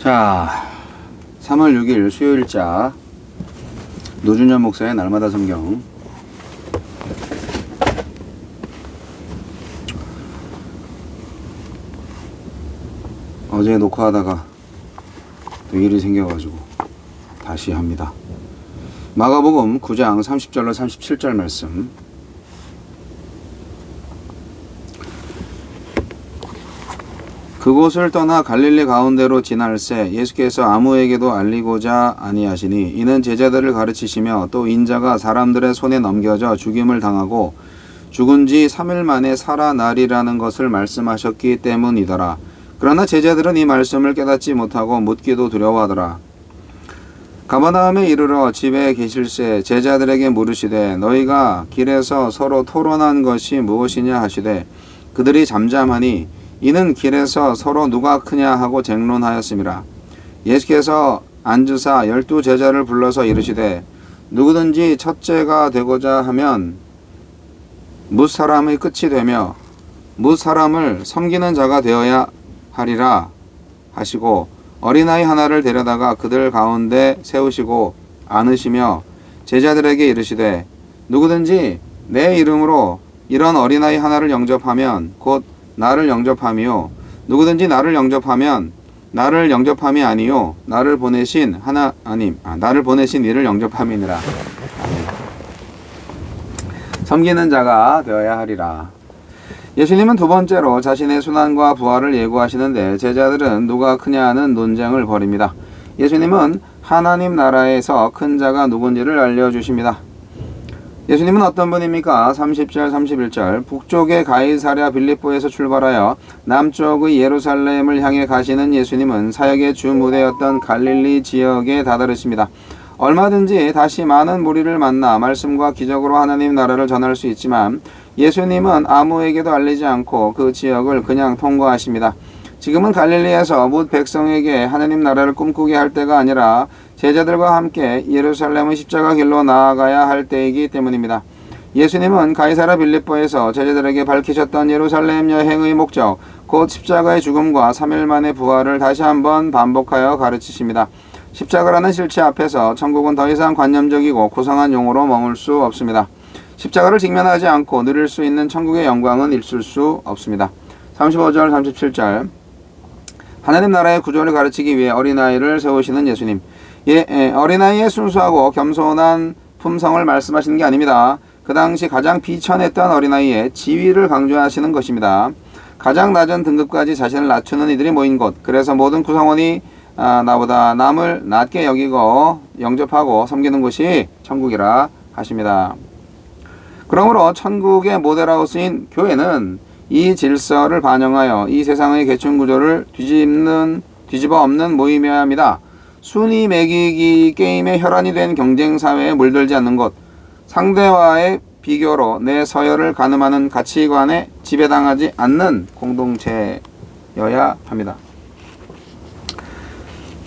자, 3월 6일 수요일자 노준현 목사의 날마다 성경. 어제 녹화하다가 또 일이 생겨가지고 다시 합니다. 마가복음 9장 30절로 37절 말씀. 그곳을 떠나 갈릴리 가운데로 지날새 예수께서 아무에게도 알리고자 아니하시니 이는 제자들을 가르치시며 또 인자가 사람들의 손에 넘겨져 죽임을 당하고 죽은 지 3일 만에 살아나리라는 것을 말씀하셨기 때문이더라. 그러나 제자들은 이 말씀을 깨닫지 못하고 묻기도 두려워하더라. 가버나움에 이르러 집에 계실새 제자들에게 물으시되 너희가 길에서 서로 토론한 것이 무엇이냐 하시되 그들이 잠잠하니 이는 길에서 서로 누가 크냐 하고 쟁론하였음이라. 예수께서 앉으사 12 제자를 불러서 이르시되 누구든지 첫째가 되고자 하면 뭇 사람의 끝이 되며 뭇 사람을 섬기는 자가 되어야 하리라 하시고 어린아이 하나를 데려다가 그들 가운데 세우시고 안으시며 제자들에게 이르시되 누구든지 내 이름으로 이런 어린아이 하나를 영접하면 곧 나를 영접함이요 누구든지 나를 영접하면 나를 영접함이 아니요 나를 보내신 나를 보내신 이를 영접함이니라. 섬기는 자가 되어야 하리라. 예수님은 두 번째로 자신의 순환과 부활을 예고하시는데 제자들은 누가 크냐는 논쟁을 벌입니다. 예수님은 하나님 나라에서 큰 자가 누군지를 알려주십니다. 예수님은 어떤 분입니까? 30절 31절 북쪽의 가이사랴 빌립보에서 출발하여 남쪽의 예루살렘을 향해 가시는 예수님은 사역의 주 무대였던 갈릴리 지역에 다다르십니다. 얼마든지 다시 많은 무리를 만나 말씀과 기적으로 하나님 나라를 전할 수 있지만 예수님은 아무에게도 알리지 않고 그 지역을 그냥 통과하십니다. 지금은 갈릴리에서 뭇 백성에게 하나님 나라를 꿈꾸게 할 때가 아니라 제자들과 함께 예루살렘의 십자가 길로 나아가야 할 때이기 때문입니다. 예수님은 가이사랴 빌립보에서 제자들에게 밝히셨던 예루살렘 여행의 목적, 곧 십자가의 죽음과 3일 만의 부활을 다시 한번 반복하여 가르치십니다. 십자가라는 실체 앞에서 천국은 더 이상 관념적이고 고상한 용어로 머물 수 없습니다. 십자가를 직면하지 않고 누릴 수 있는 천국의 영광은 있을 수 없습니다. 35절 37절 하나님 나라의 구조를 가르치기 위해 어린아이를 세우시는 예수님. 어린아이의 순수하고 겸손한 품성을 말씀하시는 게 아닙니다. 그 당시 가장 비천했던 어린아이의 지위를 강조하시는 것입니다. 가장 낮은 등급까지 자신을 낮추는 이들이 모인 곳. 그래서 모든 구성원이 나보다 남을 낮게 여기고 영접하고 섬기는 곳이 천국이라 하십니다. 그러므로 천국의 모델하우스인 교회는 이 질서를 반영하여 이 세상의 계층 구조를 뒤집어 엎는 모임이어야 합니다. 순위 매기기 게임의 혈안이 된 경쟁 사회에 물들지 않는 것, 상대와의 비교로 내 서열을 가늠하는 가치관에 지배당하지 않는 공동체여야 합니다.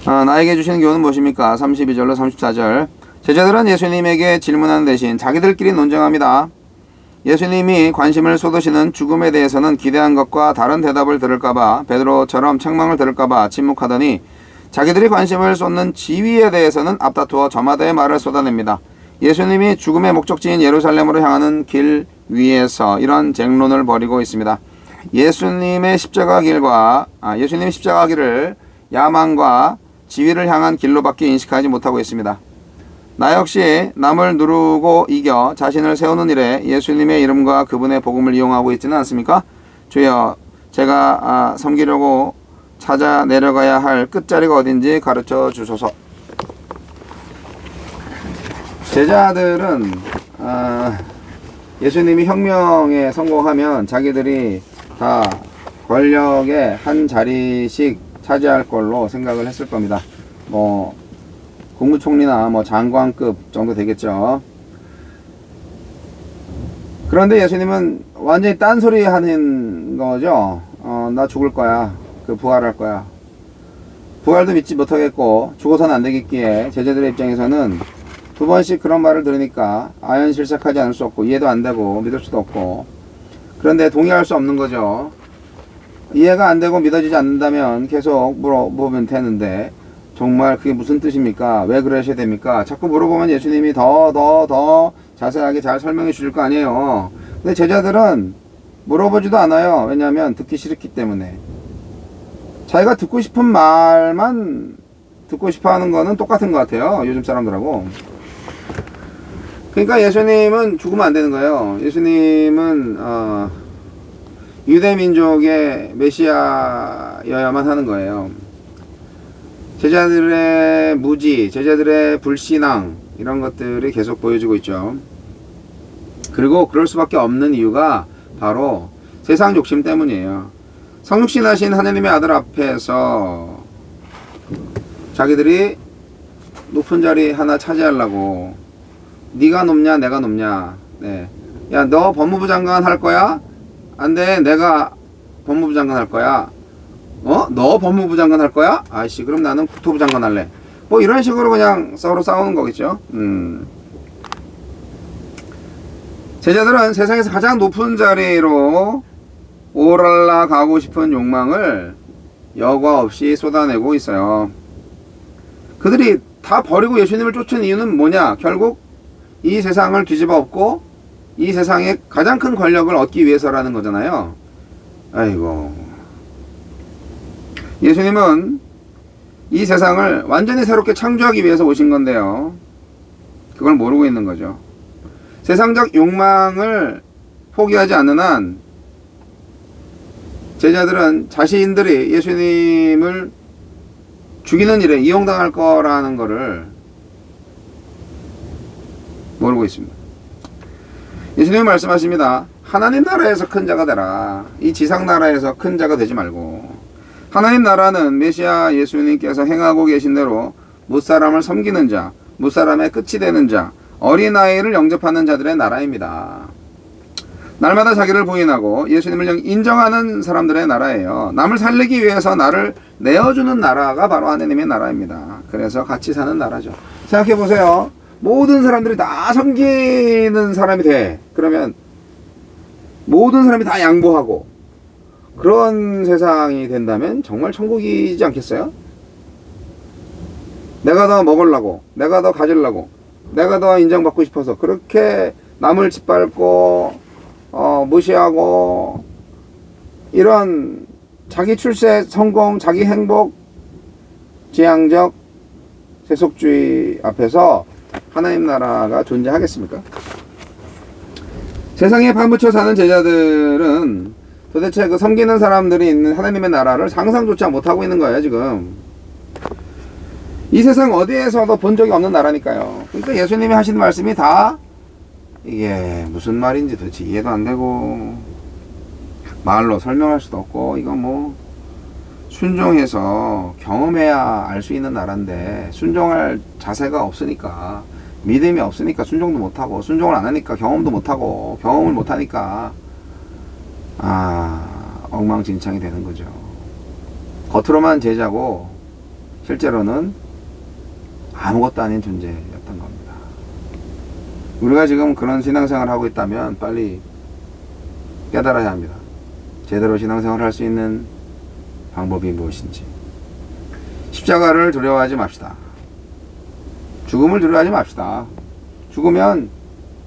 나에게 주시는 교훈은 무엇입니까? 32절로 34절 제자들은 예수님에게 질문하는 대신 자기들끼리 논쟁합니다. 예수님이 관심을 쏟으시는 죽음에 대해서는 기대한 것과 다른 대답을 들을까봐 베드로처럼 책망을 들을까봐 침묵하더니 자기들이 관심을 쏟는 지위에 대해서는 앞다투어 저마다의 말을 쏟아냅니다. 예수님이 죽음의 목적지인 예루살렘으로 향하는 길 위에서 이런 쟁론을 벌이고 있습니다. 예수님의 십자가 길을 야망과 지위를 향한 길로밖에 인식하지 못하고 있습니다. 나 역시 남을 누르고 이겨 자신을 세우는 일에 예수님의 이름과 그분의 복음을 이용하고 있지는 않습니까? 주여, 제가 섬기려고 찾아 내려가야 할 끝자리가 어딘지 가르쳐 주소서. 제자들은 예수님이 혁명에 성공하면 자기들이 다 권력의 한 자리씩 차지할 걸로 생각을 했을 겁니다. 국무총리나 장관급 정도 되겠죠. 그런데 예수님은 완전히 딴소리 하는 거죠. 나 죽을 거야. 부활할 거야. 부활도 믿지 못하겠고 죽어서는 안 되겠기에 제자들의 입장에서는 두 번씩 그런 말을 들으니까 아연실색하지 않을 수 없고 이해도 안 되고 믿을 수도 없고 그런데 동의할 수 없는 거죠. 이해가 안 되고 믿어지지 않는다면 계속 물어보면 되는데, 정말 그게 무슨 뜻입니까? 왜 그러셔야 됩니까? 자꾸 물어보면 예수님이 더 자세하게 잘 설명해 주실 거 아니에요. 근데 제자들은 물어보지도 않아요. 왜냐하면 듣기 싫기 때문에. 자기가 듣고 싶은 말만 듣고 싶어 하는 거는 똑같은 것 같아요. 요즘 사람들하고. 그러니까 예수님은 죽으면 안 되는 거예요. 예수님은 유대 민족의 메시아여야만 하는 거예요. 제자들의 무지, 제자들의 불신앙, 이런 것들이 계속 보여지고 있죠. 그리고 그럴 수밖에 없는 이유가 바로 세상 욕심 때문이에요. 성육신하신 하나님의 아들 앞에서 자기들이 높은 자리 하나 차지하려고, 네가 높냐 내가 높냐, 네. 야, 너 법무부 장관 할 거야? 안 돼, 내가 법무부 장관 할 거야. 너 법무부 장관 할 거야? 아이씨, 그럼 나는 국토부 장관 할래. 뭐 이런 식으로 그냥 서로 싸우는 거겠죠. 제자들은 세상에서 가장 높은 자리로 올라가고 싶은 욕망을 여과 없이 쏟아내고 있어요. 그들이 다 버리고 예수님을 쫓은 이유는 뭐냐? 결국 이 세상을 뒤집어 엎고 이 세상의 가장 큰 권력을 얻기 위해서라는 거잖아요. 아이고, 예수님은 이 세상을 완전히 새롭게 창조하기 위해서 오신 건데요, 그걸 모르고 있는 거죠. 세상적 욕망을 포기하지 않는 한 제자들은 자신들이 예수님을 죽이는 일에 이용당할 거라는 거를 모르고 있습니다. 예수님은 말씀하십니다. 하나님 나라에서 큰 자가 되라. 이 지상 나라에서 큰 자가 되지 말고, 하나님 나라는 메시아 예수님께서 행하고 계신 대로 무사람을 섬기는 자, 무사람의 끝이 되는 자, 어린아이를 영접하는 자들의 나라입니다. 날마다 자기를 부인하고 예수님을 인정하는 사람들의 나라예요. 남을 살리기 위해서 나를 내어주는 나라가 바로 하나님의 나라입니다. 그래서 같이 사는 나라죠. 생각해 보세요. 모든 사람들이 다 섬기는 사람이 돼. 그러면 모든 사람이 다 양보하고 그런 세상이 된다면 정말 천국이지 않겠어요? 내가 더 먹으려고, 내가 더 가지려고, 내가 더 인정받고 싶어서 그렇게 남을 짓밟고 무시하고, 이런 자기 출세, 성공, 자기 행복, 지향적 세속주의 앞에서 하나님 나라가 존재하겠습니까? 세상에 파묻혀 사는 제자들은 도대체 그 섬기는 사람들이 있는 하나님의 나라를 상상조차 못하고 있는 거예요, 지금. 이 세상 어디에서도 본 적이 없는 나라니까요. 그러니까 예수님이 하시는 말씀이 다 이게 무슨 말인지 도대체 이해도 안 되고, 말로 설명할 수도 없고, 이거 뭐 순종해서 경험해야 알 수 있는 나라인데, 순종할 자세가 없으니까, 믿음이 없으니까 순종도 못하고, 순종을 안 하니까 경험도 못하고, 경험을 못하니까 엉망진창이 되는 거죠. 겉으로만 제자고 실제로는 아무것도 아닌 존재였던 겁니다. 우리가 지금 그런 신앙생활을 하고 있다면 빨리 깨달아야 합니다. 제대로 신앙생활을 할 수 있는 방법이 무엇인지. 십자가를 두려워하지 맙시다. 죽음을 두려워하지 맙시다. 죽으면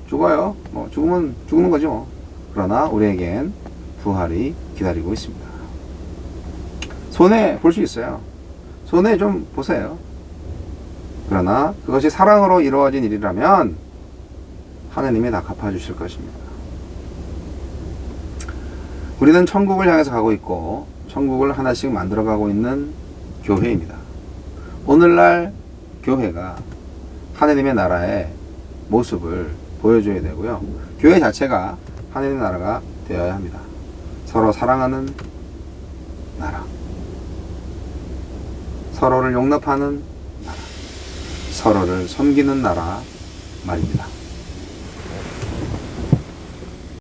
죽어요. 뭐 죽으면 죽는 거죠, 뭐. 그러나 우리에겐 부활이 기다리고 있습니다. 손해 볼 수 있어요. 손해 좀 보세요. 그러나 그것이 사랑으로 이루어진 일이라면 하나님이 다 갚아주실 것입니다. 우리는 천국을 향해서 가고 있고 천국을 하나씩 만들어가고 있는 교회입니다. 오늘날 교회가 하나님의 나라의 모습을 보여줘야 되고요. 교회 자체가 하나님의 나라가 되어야 합니다. 서로 사랑하는 나라, 서로를 용납하는 나라, 서로를 섬기는 나라 말입니다.